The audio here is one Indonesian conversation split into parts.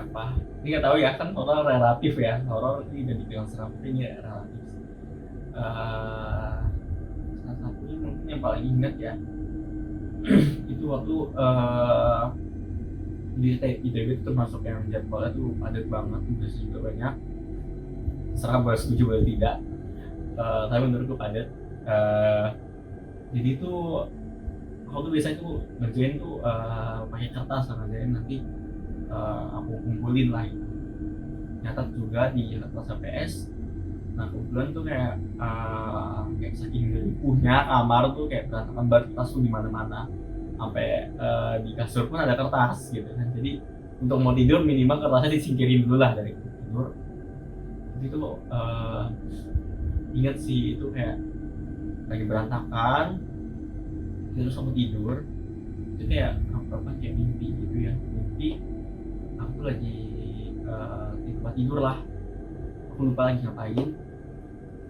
beberapa. Ini nggak tahu ya, kan horor relatif ya, horor ini udah dibilang seram, tapi ini relatif sih. Salah satunya mungkin yang paling ingat ya, itu waktu di ITB itu termasuk yang jadwalnya tuh padat banget, tugasnya juga banyak. Serah boleh setuju boleh tidak, tapi menurutku padat. Eh, jadi tuh aku tuh biasanya tuh ngerjain tuh pakai kertas, ngerjain nanti aku kumpulin lah itu, nyatat juga di kertas HPS. Nah kebetulan tuh kayak saking ripuhnya kamar tuh kayak berantakan banget, kertas tuh di mana-mana, sampai di kasur pun ada kertas gitu kan. Jadi untuk mau tidur minimal kertasnya disingkirin dulu lah dari tidur. Jadi tuh inget sih itu kayak lagi berantakan, terus aku tidur, itu kayak apa kayak mimpi gitu ya, mimpi aku lagi di tempat tidur lah, aku lupa lagi ngapain.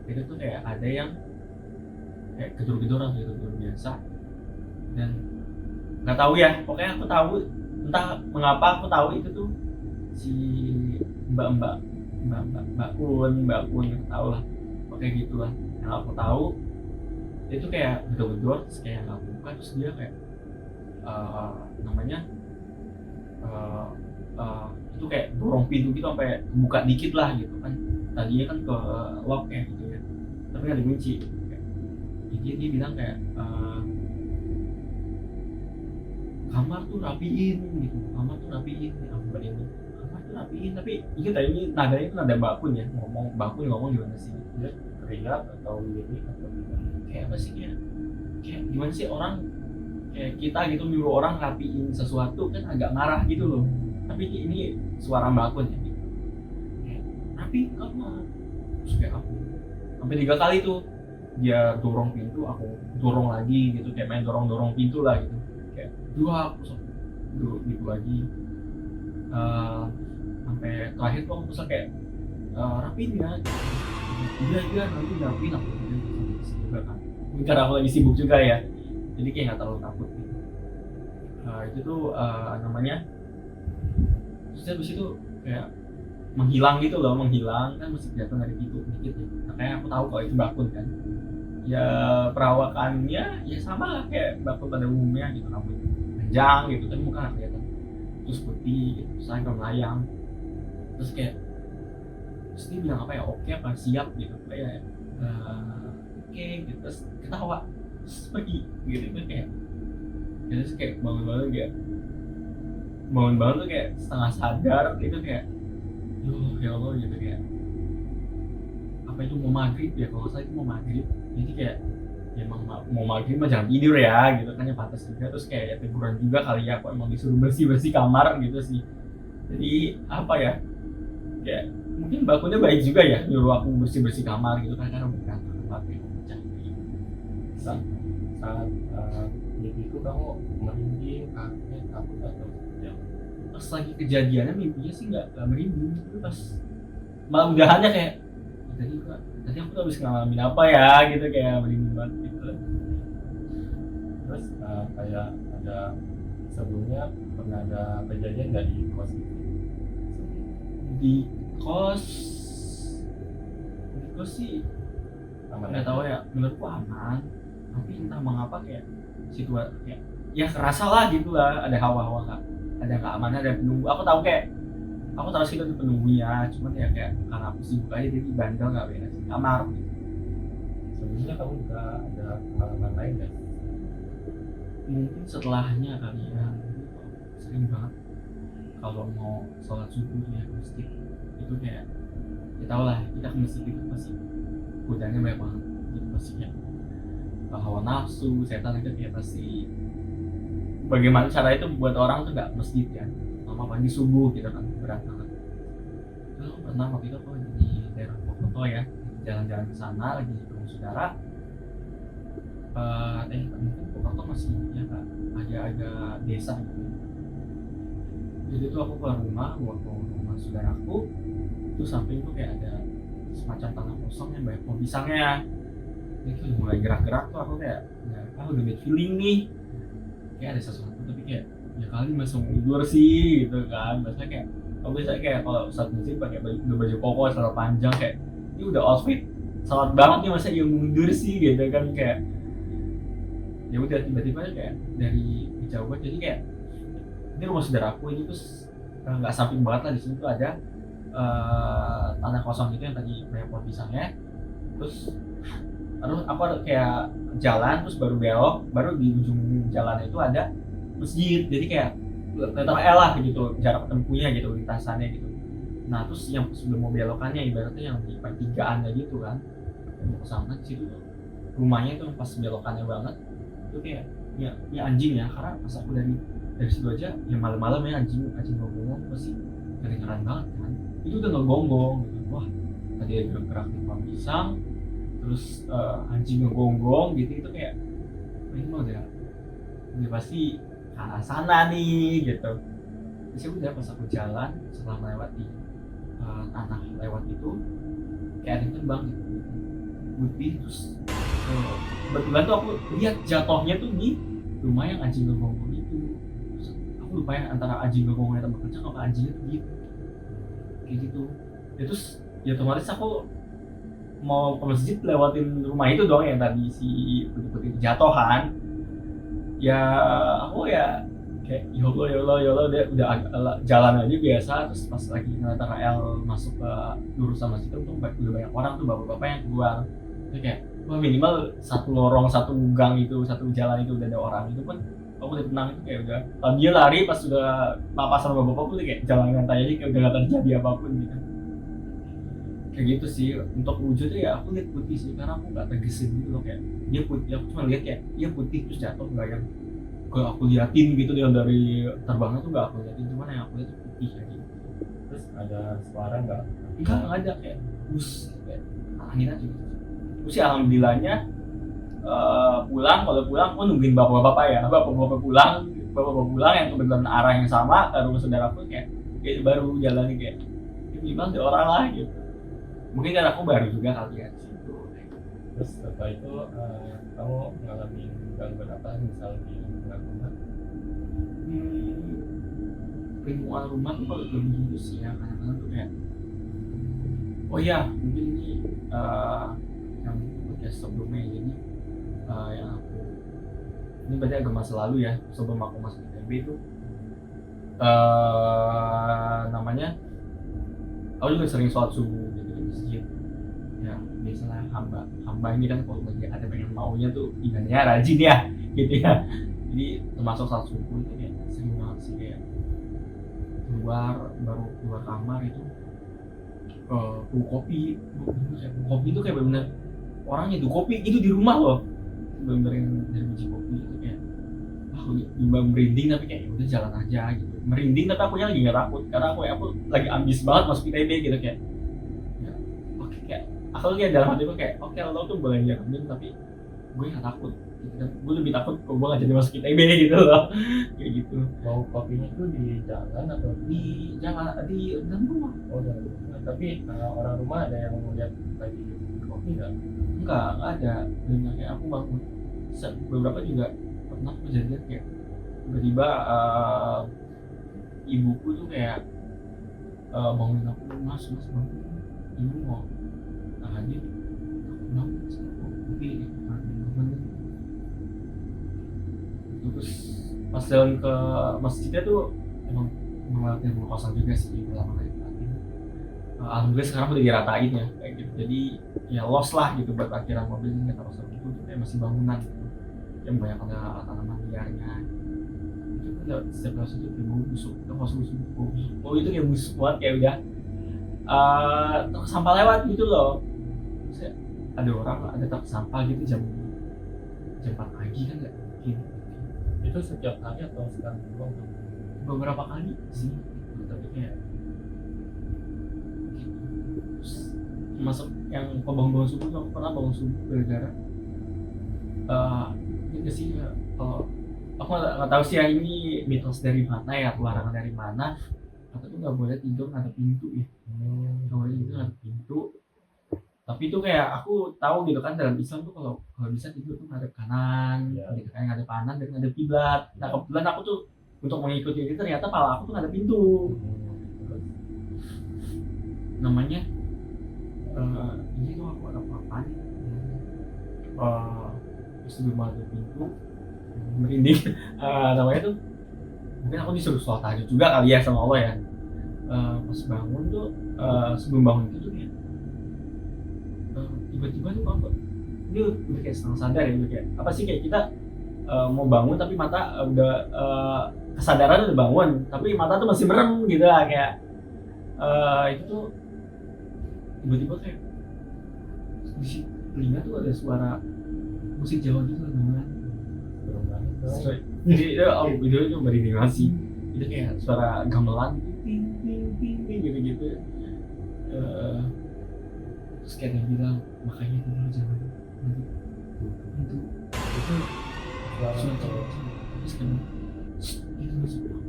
Itu tuh kayak ada yang kayak gedor-gedoran gitu, gedor biasa. Dan nggak tahu ya, pokoknya aku tahu entah mengapa aku tahu itu tuh si mbak mbak kun nggak tahu lah, pokoknya gitulah. Yang aku tahu itu kayak gedor-gedor, terus kayak nggak buka, terus dia kayak namanya uh, itu kayak dorong pintu gitu sampai buka dikit lah gitu kan. Tadinya kan ke lock ya gitu ya, tapi nggak dikunci. Jadi dia bilang kayak kamar tuh rapiin gitu, kamar tuh rapiin ya, aku ini kamar tuh rapiin. Tapi ingat ya, ini nadanya itu nada bakun ya, ngomong gimana sih dia, teriak atau ini atau gimana, kayak apa sih, kayak gimana sih orang, kayak kita gitu nyuruh orang rapiin sesuatu kan agak marah gitu loh. Tapi ini suara bakun ya gitu. Kayak rapi kamar, terus kayak aku sampai 3 kali tuh dia dorong pintu, aku dorong lagi gitu, kayak main dorong pintu lah gitu, kayak dua aku dulu gitu lagi. Sampai terakhir tuh aku pesan kayak rapiin ya, iya nanti rapiin aku juga kan, mungkin karena aku lagi sibuk juga ya, jadi kayak nggak terlalu takut gitu. Itu tuh namanya, terus habis itu kayak menghilang gitu loh, menghilang kan masih kelihatan dari pintu dikit ya. Makanya aku tahu kalau itu bakun kan. Ya perawakannya ya sama lah kayak bakun pada umumnya gitu, rambut panjang gitu kan, muka nggak kelihatan, terus putih gitu, terus agak melayang. Terus kayak, terus dia bilang apa ya, oke apa siap gitu kayak oke gitu, terus ketawa, terus pergi gitu. Itu kayak, terus kayak bangun tuh kayak setengah sadar gitu, kayak ya Allah gitu, kayak apa itu mau maghrib ya, kalau nggak salah itu mau maghrib. Jadi kayak ya emang mau maghrib mah jangan tidur ya gitu kan, ya pantas juga. Terus kayak ya teguran juga kali ya, kok emang disuruh bersih kamar gitu sih. Jadi apa ya, kayak mungkin bakunya baik juga ya nyuruh aku bersih kamar gitu kan, karena bukan tempat yang pecah saat saat mimpiku kamu merinding, kaget, takut atau ya? pas lagi kejadiannya mimpinya sih nggak merinding, tapi pas malam udahannya kayak tadi aku tuh habis ngalamin apa ya gitu, kayak merinding banget gitu. Terus kayak ada sebelumnya pernah ada kejadian nggak di kos gitu? Di kos di kos sih Aman nggak aja? tahu ya, menurutku aman, tapi entah mengapa kayak situasi kayak ya kerasa lah gitu lah, ada hawa-hawa nggak, ada keamanan, ada penunggu. Aku tahu sih itu penunggunya, cuman ya kayak karena aku sibuk aja jadi bandel nggak beresin kamar. Sebelumnya kamu nggak ada pengalaman lain nggak? Mungkin setelahnya kali ya, sering banget kalau mau sholat subuh ya ke masjid, itu kayak ya tau lah, kita ke masjid itu pasti godanya banyak banget gitu, pasti kayak hawa nafsu setan itu kayak pasti. Bagaimana cara itu buat orang tuh nggak ke masjid ya, sama pagi subuh gitu kan, berat banget. Lalu pernah waktu itu aku lagi di daerah Mokoto ya, jalan-jalan ke sana lagi ketemu saudara. Mungkin Mokoto masih ya kak, agak desa gitu. Jadi tuh aku keluar rumah, mau ke rumah saudaraku, tuh samping tuh kayak ada semacam tanah kosong yang banyak pohon pisangnya. Itu udah mulai gerak-gerak tuh, aku kayak ya, udah bad feeling nih, kayak ada sesuatu. Tapi kayak ya kali masuk tidur sih gitu kan, biasanya kayak Aku biasanya kayak kalau saat musik pakai baju koko celana panjang kayak ini udah outfit sangat banget nih, masa yang mundur sih gitu kan. Kayak ya udah tiba-tiba kayak dari kejauhan, jadi kayak ini rumah saudaraku ini, terus nggak samping banget lah, di sini tuh ada tanah kosong gitu yang tadi banyak pohon pisangnya. Terus aku ada kayak jalan, terus baru belok, baru di ujung jalan itu ada masjid, jadi kayak letter L lah gitu jarak tempuhnya gitu, lintasannya gitu. Nah terus yang sebelum mau belokannya ibaratnya yang di pertigaannya gitu kan, mau ke sana situ rumahnya itu pas belokannya banget itu kayak ya anjing ya, karena pas aku dari situ aja ya malam-malam ya anjing ngomong pasti kedengeran banget kan, itu udah ngegonggong gitu. Wah tadi ada gerak di pohon pisang, terus anjing ngegonggong gitu, itu kayak ini mah udah pasti ke arah sana nih gitu. Terus ya udah pas aku jalan setelah melewati tanah lewat itu kayak ada yang terbang gitu putih. Terus kebetulan tuh aku lihat jatuhnya tuh di rumah yang anjing ngegonggong itu. Terus aku lupa ya antara anjing ngegonggongnya tambah kencang apa anjingnya tuh gitu kayak gitu ya. Terus ya otomatis aku mau ke masjid lewatin rumah itu dong yang tadi si putih-putih jatuhan. Ya aku ya kayak ya Allah udah jalan aja biasa. Terus pas lagi antara L masuk ke lurusan masjid itu tuh udah banyak orang tuh, bapak-bapak yang keluar. Itu kayak wah minimal satu lorong, satu gang itu, satu jalan itu udah ada orang. Itu pun aku udah tenang, itu kayak udah kalau dia lari pas sudah papasan sama bapak-bapak tuh kayak jalan nyantai aja, kayak udah gak terjadi apapun gitu. Kayak gitu sih. Untuk wujudnya ya aku lihat putih sih, karena aku nggak tergesin gitu loh, kayak dia putih. Aku cuma lihat kayak dia putih terus jatuh, nggak yang aku liatin gitu dari terbangnya tuh, nggak aku liatin, cuman yang aku lihat tuh putih kayak gitu. Terus ada suara nggak? Enggak ada, kayak bus kayak angin aja gitu. Terus ya alhamdulillahnya pulang, kalau pulang aku nungguin bapak-bapak ya, bapak-bapak pulang yang kebetulan arah yang sama ke rumah saudaraku, kayak baru jalan kayak minimal ada orang lah gitu. Mungkin kan aku baru juga kali ya di situ. Terus setelah itu kamu ngalamin gangguan apa misal di lingkungan rumah? Lingkungan rumah tuh kalau lebih gitu sih ya, kadang-kadang tuh kayak oh iya mungkin ini yang podcast sebelumnya, jadi yang aku ini berarti agak masa lalu ya, sebelum aku masuk ITB itu namanya aku juga sering sholat subuh gitu di masjid ya. Biasalah hamba ini kan kalau lagi ada pengen maunya tuh ibadahnya rajin ya gitu ya. Jadi termasuk sholat subuh itu kayak sering banget sih, kayak baru keluar kamar itu kopi itu kayak bener-bener orang nyeduh kopi itu di rumah loh, bener-bener yang dari biji kopi itu kayak aku merinding, tapi kayak udah jalan aja gitu. Merinding tapi aku lagi nggak takut, karena aku lagi ambis banget masuk ITB gitu, kayak ya, oke, kayak aku kayak dalam hatiku kayak oke, lo tuh boleh jalanin tapi gue nggak takut gitu kan. Gue lebih takut kalau gue nggak jadi masuk ITB gitu loh kayak gitu. Mau kopinya tuh di jalan atau Di jalan, di dalam rumah. oh dalam rumah? Tapi orang rumah ada yang melihat lagi kopi nggak? Enggak ada. Dan kayak aku bangun beberapa juga pernah kejadian kayak tiba-tiba ibuku tuh kayak bangunin aku, mas bangun, ibu mau tahajud. Bangun tapi terus pas jalan ke masjidnya tuh emang ngeliatin rumah kosong juga sih pertama kali. Alhamdulillah sekarang udah diratain ya kayak gitu, jadi ya loss lah gitu buat parkiran mobil ini. Kalau seperti itu kayak masih bangunan gitu yang banyak ada tanaman liarnya itu kan. Setiap kelas itu kayak bau busuk, oh itu kayak busuk banget, kayak udah sampah lewat gitu loh. Terus ada orang ada truk sampah gitu jam 4 pagi kan, nggak mungkin. Itu setiap hari atau sekali doang? Beberapa kali sih tapi kayak masuk yang bangun subuh. Aku pernah bangun subuh gara-gara ini sih kalau aku nggak tahu sih ya ini mitos dari mana ya, larangan dari mana, aku tuh nggak boleh tidur ngadep pintu ya. Nggak boleh tidur ngadep pintu, tapi itu kayak aku tahu gitu kan dalam Islam tuh kalau bisa tidur tuh ngadep kanan gitu kan, ngadep kanan dan ngadep kiblat. Nah kebetulan aku tuh untuk mengikuti itu ternyata pala aku tuh ngadep pintu. namanya ini tuh aku ada apa-apaan sebelum masuk pintu merinding. Namanya tuh mungkin aku disuruh sholat tahajud juga kali ya sama Allah ya. Pas bangun tuh sebelum bangun itu ya tiba-tiba tuh apa dia udah kayak setengah sadar ya, udah kayak apa sih, kayak kita mau bangun tapi mata udah kesadaran udah bangun tapi mata tuh masih merem gitu lah, kayak itu tuh tiba-tiba kayak di telinga tuh ada suara musik Jawa gitu kan. Belum banget dong. Jadi itu merinding banget sih. Itu kayak suara gamelan ting ting ting ting gitu-gitu. Terus kayak dia bilang makanya dulu jangan itu suara cewek. Terus kan itu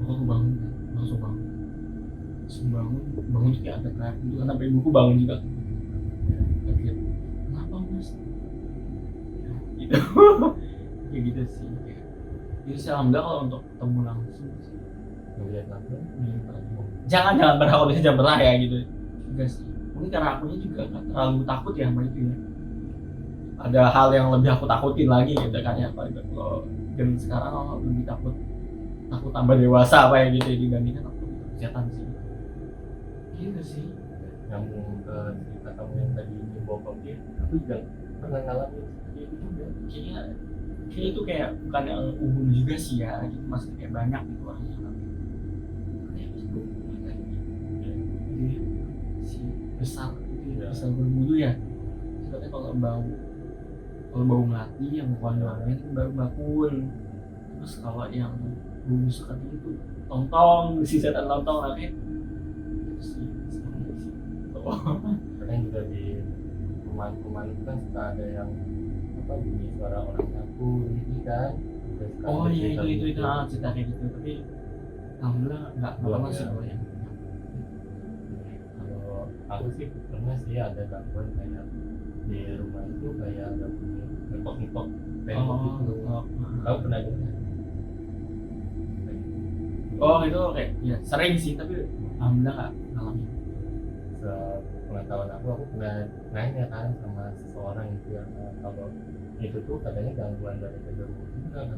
aku bangun kan, langsung bangun tuh kayak ada teriak gitu kan, sampai ibuku bangun juga. Kaget, kenapa mas? Ya, gitu. Kayak gitu sih. Jadi sih alhamdulillah kalau untuk ketemu langsung sih Ngeliat langsung. jangan berharap bisa jam berah ya gitu juga sih. Mungkin karena akunya juga nggak terlalu takut ya sama itu ya. Ada hal yang lebih aku takutin lagi gitu kan ya, kalau game sekarang aku lebih takut tambah dewasa apa ya gitu dibandingkan aku setan sih. Gitu sih. Nyambung ke cerita kamu yang tadi bawa kopi, aku juga pernah ngalamin seperti itu juga. Kayaknya itu kayak bukan yang umum juga sih ya, gitu maksudnya kayak banyak gitu orang yang kayak si besar itu ya, besar berbulu ya. Sebenarnya kalau bau melati yang wangi-wangian itu baru bakun. Terus kalau yang bau busuk itu lontong, si setan lontong lah kayak itu sih. Kadang juga di perumahan itu kan suka ada yang apa bunyi suara orang nyapu gitu kan. Terus kan Oh iya cerita itu gitu. cerita kayak gitu, tapi alhamdulillah nggak Belum pernah sih ya. kalau yang Kalau aku sih pernah sih ada gangguan kayak di rumah itu kayak ada bunyi ngepok-ngepok tembok gitu. Kau pernah dengar? Oh itu kayak ya sering sih, tapi alhamdulillah nggak ngalamin. Sepengetahuan aku pernah nanya kan sama seseorang itu yang kalau itu tuh katanya gangguan dari genderuwo juga kan.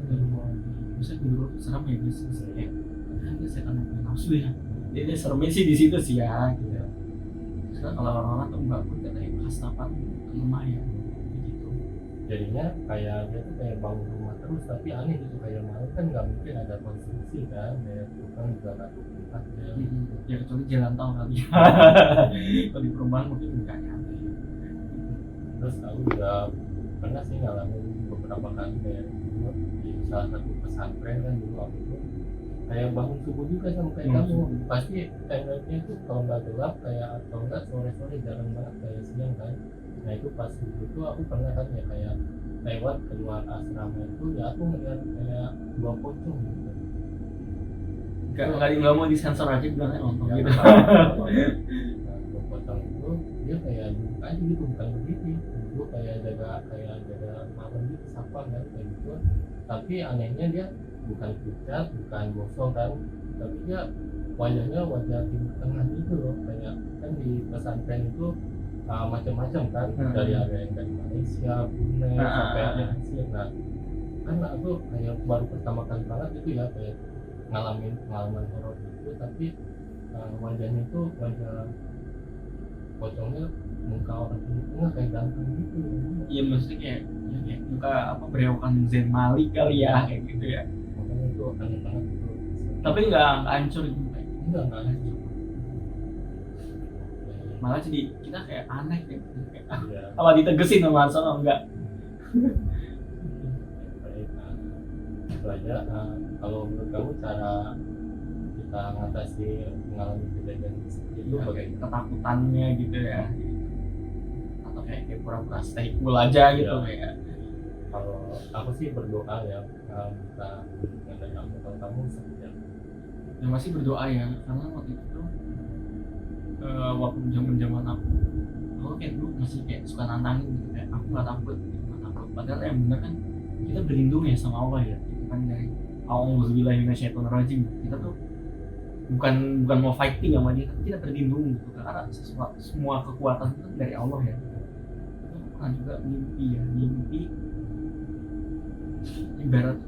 Bisa dulu serem ya bisa kayak kan dia setan yang nafsu ya. Jadi seremnya sih di situ sih ya. Gitu. Karena kalau orang-orang tuh nggak pun katanya bekas tapan lemah ya. Gitu. Jadinya kayak dia tuh kayak bangun rumah terus tapi aneh gitu, kayak malam kan nggak mungkin ada konstruksi kan, kayak tukang juga nggak tukang ya. Ya kecuali jalan tol kali. Kalau di perumahan mungkin nggak nyampe. Terus aku juga pernah sih ngalamin beberapa kali kayak dulu di salah satu pesantren kan dulu aku tuh kayak bangun subuh juga sama kayak kamu, pasti tendanya tuh kalau nggak gelap kayak atau enggak sore-sore jarang banget kayak siang kan. Nah itu pas subuh tuh aku pernah kan ya kayak lewat keluar asrama itu ya aku ngeliat kayak dua pocong gitu. Nggak mau disensor aja bilangnya nonton Ya, gitu. nah, dua pocong itu dia kayak duduk aja gitu, bukan berdiri, duduk kayak jaga malam gitu, sapa kan kayak gitu. Tapi anehnya dia bukan pucat, bukan gosong kan, tapi dia wajahnya wajah timur tengah gitu loh, kayak kan di pesantren itu macam-macam kan, dari ada yang dari Malaysia, Brunei, sampai Mesir. Nah kan aku kayak baru pertama kali banget itu ya kayak ngalamin pengalaman horor itu, tapi wajahnya itu wajah pocongnya muka orang timur tengah kayak ganteng gitu. Iya maksudnya kayak muka apa berewokan Zain Malik kali ya kayak gitu ya. Makanya itu aneh banget gitu. Tapi nggak hancur gitu kayak. Enggak hancur. Malah jadi kita kayak aneh kayak Iya. apa ditegesin sama Arsenal enggak. Baik, itu aja. Kalau menurut kamu cara kita mengatasi mengalami kejadian seperti itu Kayak bagaimana? ketakutannya gitu ya. Atau kayak pura-pura stay cool aja gitu Iya. kayak. Kalau aku sih berdoa ya, kita dengan kamu seperti apa? Ya masih berdoa ya, karena waktu itu tuh waktu zaman aku kayak dulu masih kayak suka nantangin gitu, kayak aku nggak takut. Padahal yang benar kan kita berlindung ya sama Allah ya, gitu kan dari auzubillahi minasyaitonirrajim. Kita tuh bukan mau fighting sama dia, tapi kita berlindung gitu karena semua kekuatan itu kan dari Allah ya. Aku pernah juga mimpi ya, mimpi ibarat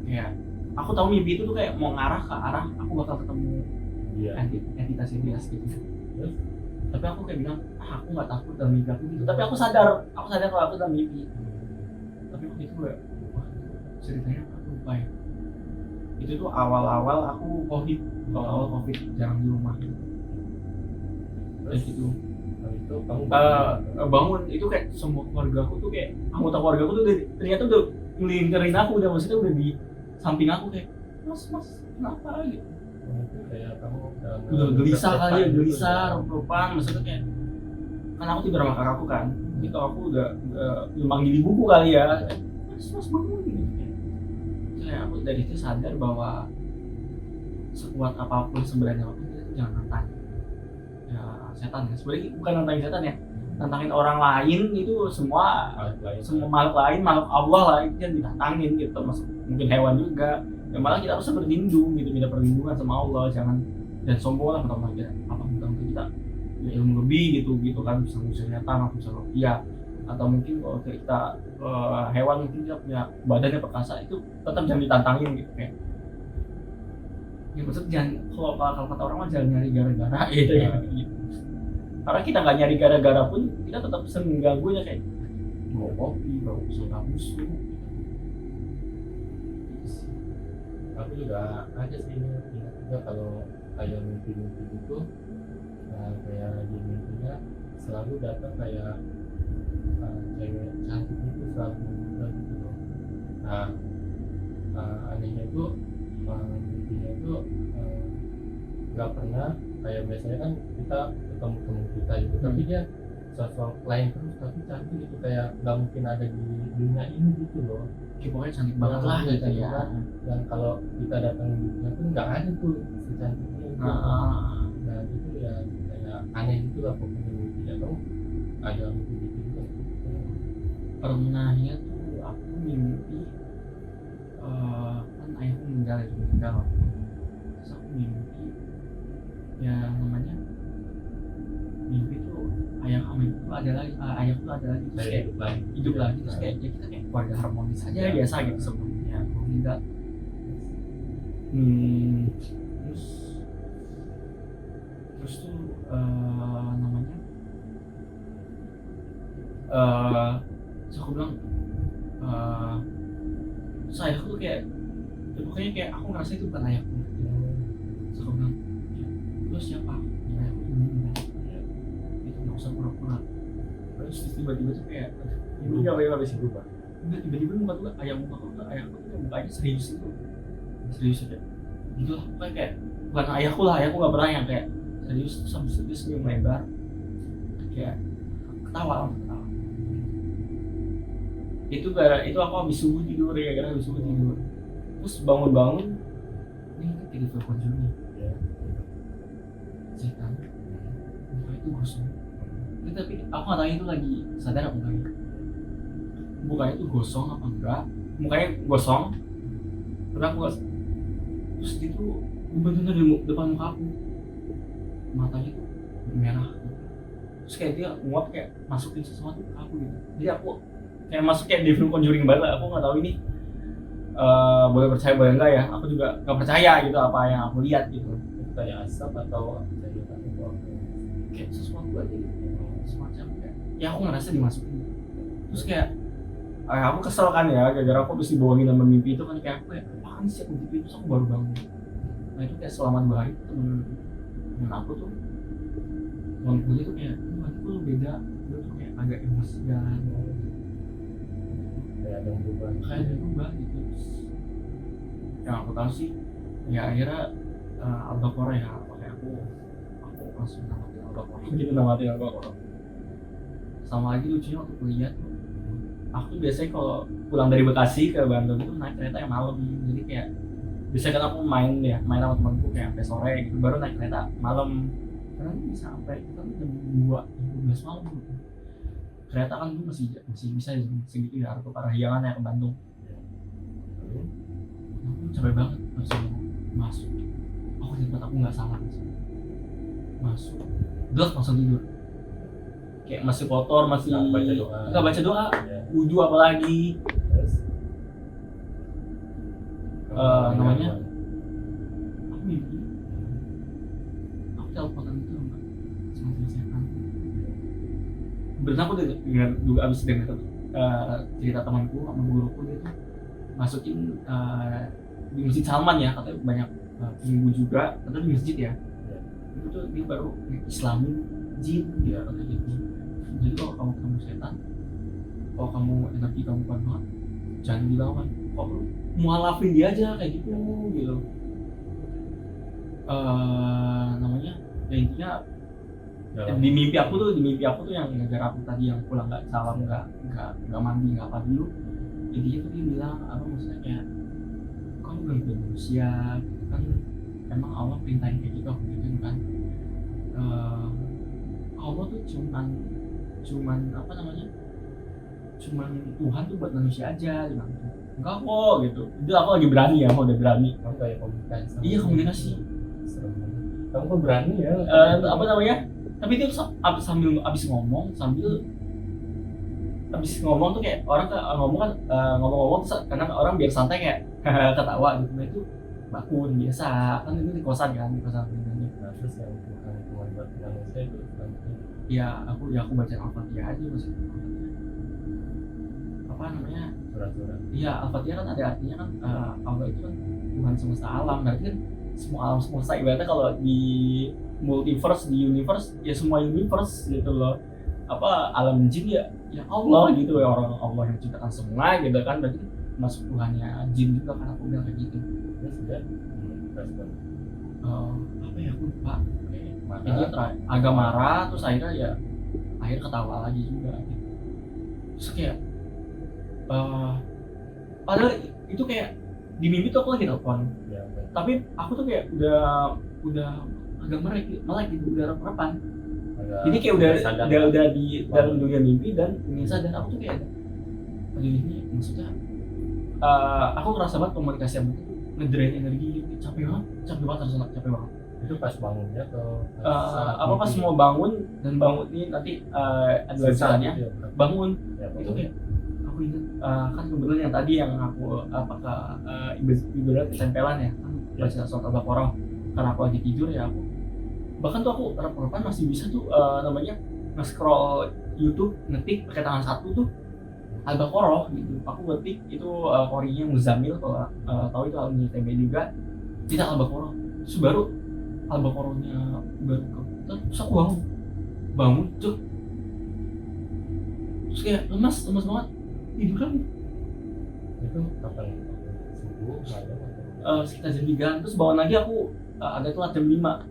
kayak aku tahu mimpi itu tuh kayak mau ngarah ke arah aku bakal ketemu Iya. entitas ideas gitu. Terus? Tapi aku kayak bilang, aku nggak takut dalam mimpi aku gitu. Tapi aku sadar kalau aku dalam mimpi. Tapi waktu itu gue, wah ceritanya aku lupa ya. Itu tuh awal-awal aku awal covid jarang di rumah. Terus gitu. Nah, itu kamu Bangun itu kayak semua keluarga aku tuh kayak anggota keluarga aku tuh ternyata udah ngelinterin aku, udah maksudnya udah di samping aku kayak mas kenapa gitu. itu kayak kamu Udah gelisah kali ya, gelisah rup-rupan maksudnya kayak kan aku tidur sama kakakku kan, itu aku udah manggil ibuku kali ya, mas bangun gitu. Kayak aku dari itu sadar bahwa sekuat apapun sebenarnya aku itu jangan nantang ya setan ya, sebenarnya bukan nantangin setan ya, nantangin orang lain itu semua makhluk lain, makhluk Allah lah itu yang ditantangin gitu, termasuk mungkin hewan juga. Ya malah kita harus berlindung gitu, minta perlindungan sama Allah, jangan sombong lah pertama kita kita ya, ilmu lebih gitu kan, bisa ngusir setan atau bisa rupiah, atau mungkin kalau kita hewan mungkin kita punya badannya perkasa, itu tetap jangan ditantangin gitu kayak. Ya maksud jangan, kalau kata orang mah jangan nyari gara-gara gitu ya gitu. Karena kita nggak nyari gara-gara pun kita tetap sering mengganggunya kayak bawa kopi, bawa busuk. Aku juga ada sih ingat juga kalau kayak mimpi-mimpi itu, nah, kayak di mimpinya selalu datang kayak cewek cantik itu selalu muda gitu loh. Nah anehnya itu mimpinya itu nggak pernah kayak biasanya kan kita ketemu teman kita gitu, tapi dia sosok lain terus tapi cantik gitu, kayak nggak mungkin ada di dunia ini gitu loh. Pokoknya cantik banget lah gitu ya. Dan kalau kita datang di dunia pun nggak ada tuh secantiknya itu. Nah itu ya kayak aneh gitu lah pokoknya mimpinya. Kamu ada mimpi gitu juga? Pernahnya tuh aku mimpi kan ayahku meninggal. Terus aku mimpi ya namanya mimpi tuh ayah sama ibu tuh ada lagi, ayahku tuh ada lagi, terus kayak hidup lagi, terus kayak ya kita kayak keluarga harmonis aja biasa gitu sebelumnya aku meninggal. Terus tuh namanya terus aku bilang terus ayahku tuh kayak ya pokoknya kayak aku ngerasa itu bukan ayahku. Terus aku bilang ya, lu siapa? Ya ayahku ini itu nggak usah pura-pura. Terus tiba-tiba tuh kayak ibu nggak bisa berubah. Enggak, tiba-tiba muka tuh ayahku tuh mukanya serius aja gitu lah, pokoknya kayak bukan ayahku nggak pernah yang kayak serius, terus habis senyum lebar kayak ketawa. Itu aku habis subuh tidur ya, karena habis subuh tidur terus bangun ini kan tiga telepon juga setan muka itu gosong. Tapi aku nggak tahu itu lagi sadar apa enggak, mukanya itu gosong apa enggak, mukanya gosong tapi aku nggak, terus itu bener-bener di depan muka aku, matanya tuh merah, terus kayak dia nguap kayak masukin sesuatu ke aku gitu. Jadi aku kayak masuk kayak di film Conjuring banget. Aku nggak tahu ini boleh percaya boleh enggak ya, aku juga nggak percaya gitu apa yang aku lihat gitu. Itu kayak asap atau Kayak sesuatu aja gitu, semacam kayak ya aku ngerasa dimasukin. Terus kayak aku kesel kan ya, gara-gara aku habis dibohongin sama mimpi itu kan, kayak aku apaan sih aku gitu, terus aku baru bangun. Nah itu kayak selama 2 hari temen aku tuh ngomongnya tuh kayak hati tuh beda, dia tuh kayak agak emosian, kayak ada yang berubah gitu. Yang aku tahu sih ya akhirnya Al-Baqarah ya, makanya aku langsung namatin Al-Baqarah gitu, namatin Al-Baqarah. Sama lagi lucunya waktu kuliah tuh, aku biasanya kalau pulang dari Bekasi ke Bandung itu naik kereta yang malam, jadi kayak biasanya kan aku main sama temanku kayak sampai sore gitu, baru naik kereta malam, karena bisa sampai kita jam 12 malam gitu. Kereta kan tuh masih bisa segitu ya, atau Parahyangan ya ke Bandung. Aku capek banget, harus masuk. Oh ternyata aku nggak salah masuk gelap langsung tidur, kayak masih kotor, masih nggak baca doa, Ya. wudhu apalagi. Terus Namanya aku mimpi aku teleponan itu enggak sama setan. Bener aku dengar juga abis dengar cerita temanku sama guruku gitu masukin di masjid Salman ya, katanya banyak ibu juga, katanya di masjid ya. Itu tuh dia baru Islamin jin dia katanya gitu. Jadi kalau kamu ketemu setan, kalau kamu energi kamu kuat banget, jangan dilawan, kok lu mualafin dia aja kayak gitu gitu. Namanya ya intinya di mimpi aku tuh yang negara aku tadi yang pulang nggak salam, nggak mandi, nggak apa dulu, intinya tuh dia bilang apa maksudnya kayak kamu gangguin manusia gitu kan, emang Allah perintahin kayak gitu aku gitu kan. Allah tuh cuman apa namanya, cuman Tuhan tuh buat manusia aja gitu. Enggak kok gitu, itu aku lagi berani ya, aku udah berani. Kamu kayak komunikasi sama Iya komunikasi. serem banget. Kamu kok berani ya? Apa namanya, tapi dia tuh sambil abis ngomong tuh kayak orang ngomong kan, ngomong-ngomong terus kadang orang biar santai kayak ketawa gitu. Nah itu bakun biasa kan, itu di kosan ini. Nah, terus yang Tuhan cuma buat manusia itu Ya aku baca Al-Fatihah aja maksudnya. Apa namanya, surat-surat. iya Al-Fatihah kan ada artinya kan, Allah itu kan Tuhan semesta alam, berarti kan semua alam semesta, ibaratnya kalau di multiverse, di universe ya semua universe gitu loh. Apa alam jin ya Allah gitu ya, orang Allah yang menciptakan semua gitu kan, berarti masuk Tuhannya jin juga kan, aku bilang kayak gitu. Terus dia respon Apa ya aku lupa, marah. dia agak marah, terus akhirnya ketawa lagi juga gitu. Terus kayak padahal itu kayak di mimpi tuh aku lagi telepon, Ya, tapi aku tuh kayak udah agak melek gitu, udah rep-repan. Jadi kayak udah di dalam dunia mimpi dan ingin sadar. Aku tuh kayak aduh ini maksudnya aku ngerasa banget komunikasi sama itu ngedrain energi gitu. Capek banget rasanya, capek banget. itu pas bangunnya atau Apa pas mau bangun ini nanti ada lanjutannya gitu ya, bangun ya, itu kayak aku ingat kan kebetulan yang tadi yang aku apakah ibarat ketempelan ya kan, baca surat Al-Baqarah karena aku lagi tidur ya, aku bahkan tuh aku rep-repan masih bisa tuh namanya nge-scroll YouTube, ngetik pakai tangan satu tuh Al-Baqarah gitu. Aku ngetik itu Qorinya Muzammil, kalau tahu itu alumni ITB juga, tidak Al-Baqarah. Terus baru Al-Baqarahnya baru terus aku bangun tuh, terus kayak lemas banget, tidur kan itu kapan subuh malam atau sekitar jam 3, terus bangun lagi aku ada telat jam 5.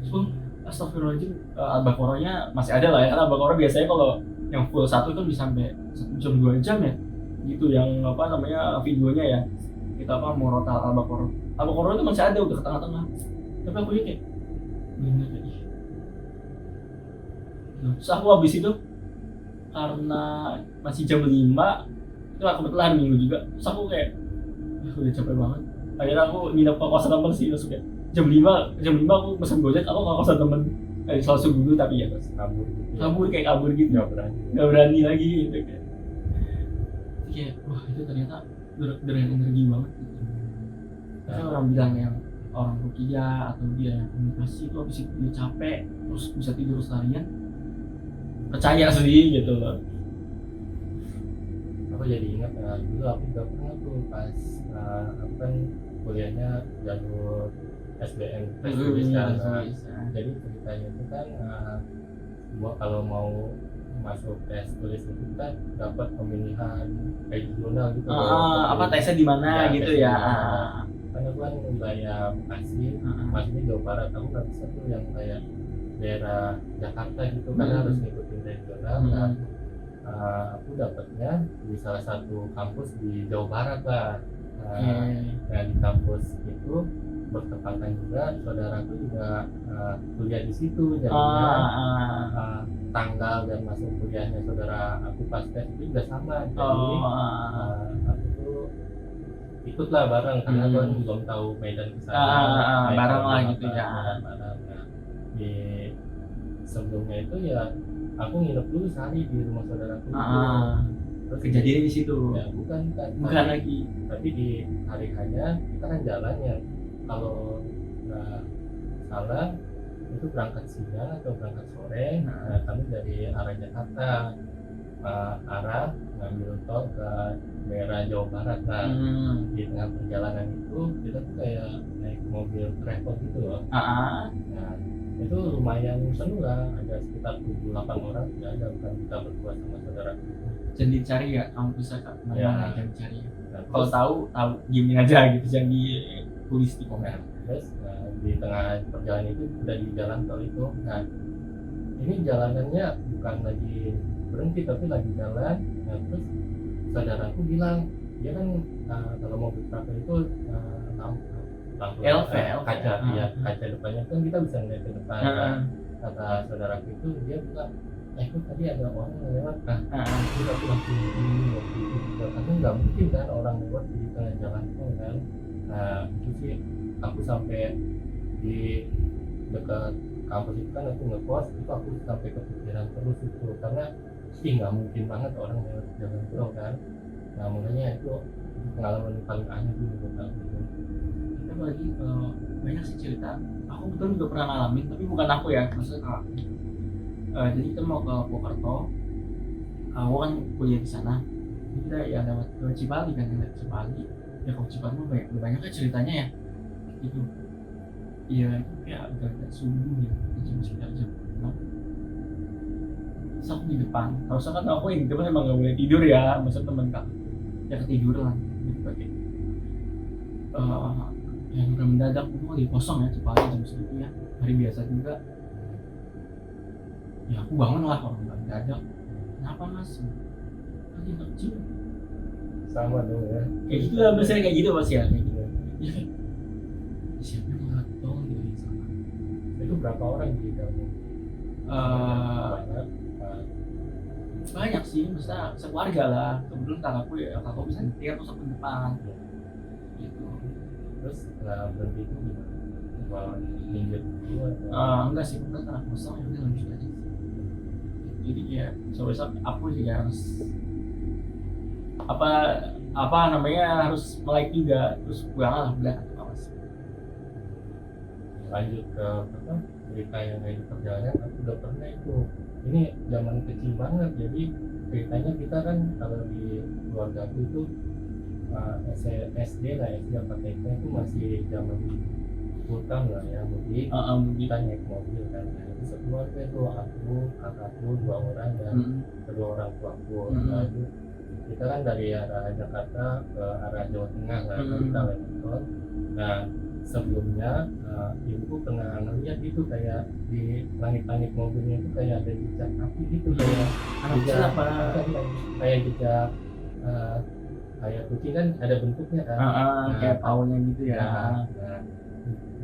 Terus astagfirullahaladzim, Al-Baqarahnya masih ada lah ya, karena Al-Baqarah biasanya kalau yang full satu kan bisa sampai 1 jam 2 jam ya gitu, yang apa namanya videonya ya, kita apa Murotal Al-Baqarah itu masih ada, udah ke tengah-tengah, tapi aku kayak bener kayak ih. Terus aku habis itu karena masih jam 5 itu kebetulan minggu juga, terus aku kayak udah capek banget, akhirnya aku nginep ke kosan temen sih, terus kayak jam 5 aku pesan Gojek, aku ke kosan temen soal subuh dulu, tapi ya kabur gitu, nggak berani lagi gitu kayak wah itu ternyata drain energi banget gitu. Karena orang bilang yang orang ruqyah atau dia yang komunikasi itu habis itu dia capek terus bisa tidur seharian, percaya sih gitu loh. aku jadi ingat dulu aku juga pernah tuh pas aku kan kuliahnya jalur SBM tes tulis kan. Jadi ceritanya itu kan gua kalau mau masuk tes tulis itu kan dapat pemilihan regional gitu. Apa tesnya di mana Ya, gitu tesnya ya. di mana. Karena gua kan wilayah Bekasi, maksudnya Jawa Barat, aku nggak bisa tuh yang kayak daerah Jakarta gitu, karena harus ngikutin regional. Nah, aku dapatnya di salah satu kampus di Jawa Barat lah. Nah di kampus itu bertepatan juga saudaraku juga kuliah di situ, jadinya tanggal dan masuk kuliahnya saudara aku pas tes itu juga sama. Jadi aku tuh ikutlah bareng karena Hmm. kan belum tahu medan ke sana. Naik Bareng lah mobil gitu apa, ya. bareng. Nah, di sebelumnya itu ya aku nginep dulu sehari di rumah saudaraku itu. Terus Kejadian di situ. ya bukan Bukan lagi. tapi di hari hanya kita kan jalannya kalau nggak salah itu berangkat siang atau berangkat sore. Nah, kami dari arah Jakarta arah ngambil tol ke daerah Jawa Barat. Nah, di tengah perjalanan itu kita tuh kayak naik mobil travel gitu loh. Nah, itu lumayan seru lah, ada sekitar 7-8 orang ya, ada bukan kita berdua sama saudara. Jangan dicari ya, kamu bisa kak. Ya. Jangan dicari. Nah, Kalau terus- tahu diemin aja gitu, jangan ditulis di komen. Terus di tengah perjalanan itu udah di jalan tol itu. Nah, ini jalanannya bukan lagi berhenti tapi lagi jalan. Nah, terus saudaraku bilang dia kan kalau mobil travel itu lampu LV. kaca ya, kaca depannya kan kita bisa ngeliat ke depan. Nah, kata saudaraku itu dia bilang kok tadi ada orang yang lewat. Nah, kita pulang ini waktu itu juga karena nggak mungkin kan orang lewat di tengah jalan tol kan. Nah, itu sih aku sampai di dekat kampus itu kan aku ngekos itu aku sampai kepikiran terus itu karena nggak mungkin banget orang lewat jalan tol kan. Nah, makanya itu pengalaman paling aneh tuh menurut aku. Kita lagi banyak sih cerita. Aku betul juga pernah ngalamin, tapi bukan aku ya, maksudnya kak. Jadi kita mau ke Purwokerto. Aku kan kuliah di sana. Jadi kita ya lewat ke Cipali kan, lewat Cipali. Ya kalau Cipali mah banyak kan ceritanya ya. Gitu. Iya, itu kayak agak subuh ya, jam sekitar jam 6. Terus aku di depan. Harusnya kan aku yang di depan emang gak boleh tidur ya, maksudnya temen kak. Ya ketiduran gitu pakai. Yang udah mendadak itu lagi kosong ya Cipali jam segitu ya, hari biasa juga. Ya aku bangun lah orang udah mendadak. Kenapa mas? Lagi kecil. Sama dong ya. Kayak gitu lah, biasanya kayak gitu mas ya, kayak gitu. Ya kayak siapa yang ngeliat tol gitu di sana. Itu berapa orang di dalam? Banyak. Banyak sih, maksudnya sekeluarga lah. Kebetulan kakakku ya, kakakku bisa nyetir terus aku di depan. Gitu. Terus berhenti itu gimana? Malah minggir dulu atau? Enggak sih, kebetulan karena kosong ya udah lanjut aja. Jadi ya, besok aku juga harus apa namanya harus melek juga, terus pulang lah udah awas. Lanjut ke apa? Cerita yang dari perjalanan aku udah pernah itu. Ini zaman kecil banget, jadi ceritanya kita kan kalau di keluarga aku itu SD lah, SD apa TK itu masih zaman hutang lah ya, mudik. Kita naik mobil kan, nah, itu sekeluarga itu aku, kakakku 2 orang dan kedua orang tuaku. Nah, itu kita kan dari arah Jakarta ke arah Jawa Tengah lah, kita lewat tol. Nah, sebelumnya ibuku pernah ngeliat itu kayak di langit-langit mobilnya itu kayak ada jejak api gitu, kayak jejak kayak jejak kayak kucing kan ada bentuknya kan. Kayak paunya gitu ya. Nah,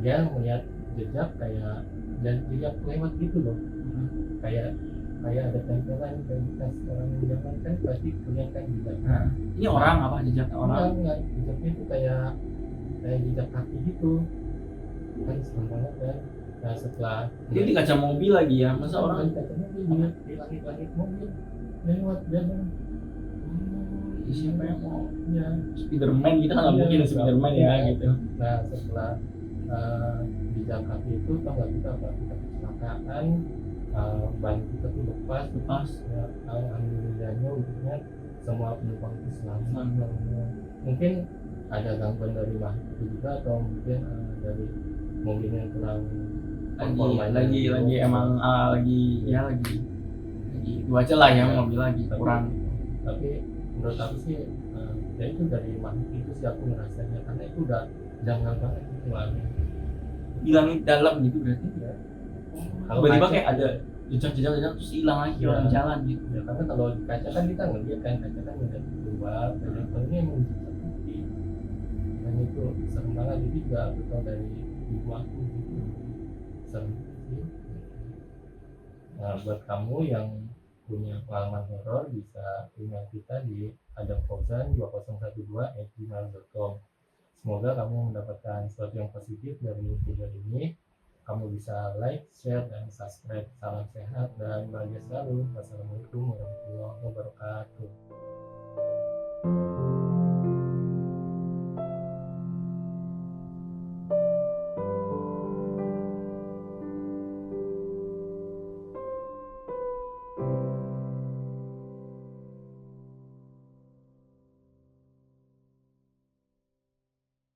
dia melihat jejak kayak jejak lewat gitu loh. Kayak ada tempelan kayak bekas orang jalan kan pasti kelihatan jejak. Ini orang apa jejaknya orang? Enggak, jejaknya itu kayak jejak kaki gitu. Kan serem banget kan. Nah, setelah Dia di kaca mobil lagi ya, masa orang di kaca mobil di langit-langit mobil lewat jalan. Siapa yang mau Ya, Spiderman kita kan nggak mungkin Spiderman ya gitu. Nah, setelah jejak kaki itu tau nggak kita kecelakaan, ban kita tuh lepas ya, alhamdulillahnya untungnya semua penumpang itu selamat. Mungkin ada gangguan dari makhluk itu juga atau mungkin dari mobilnya yang kurang lagi emang lagi itu aja lah ya, mobil lagi kurang. Tapi menurut aku sih ya itu dari makhluk itu sih aku ngerasanya, karena itu udah janggal banget itu aneh. Hilangin dalam gitu berarti Ya. kalau tiba-tiba kayak ada jejak terus hilang lagi orang jalan gitu ya, karena kalau di kaca kan kita ngeliat kan kaca kan udah keluar, kalau ini emang jejak putih dan itu serem banget. Jadi juga aku tahu dari ibu aku gitu, serem sih. Nah, buat kamu yang punya pengalaman horor bisa email kita di adamfauzan2012@gmail.com. Semoga kamu mendapatkan sesuatu yang positif dari video ini. Kamu bisa like, share, dan subscribe. Salam sehat dan bahagia selalu. Wassalamualaikum warahmatullahi wabarakatuh.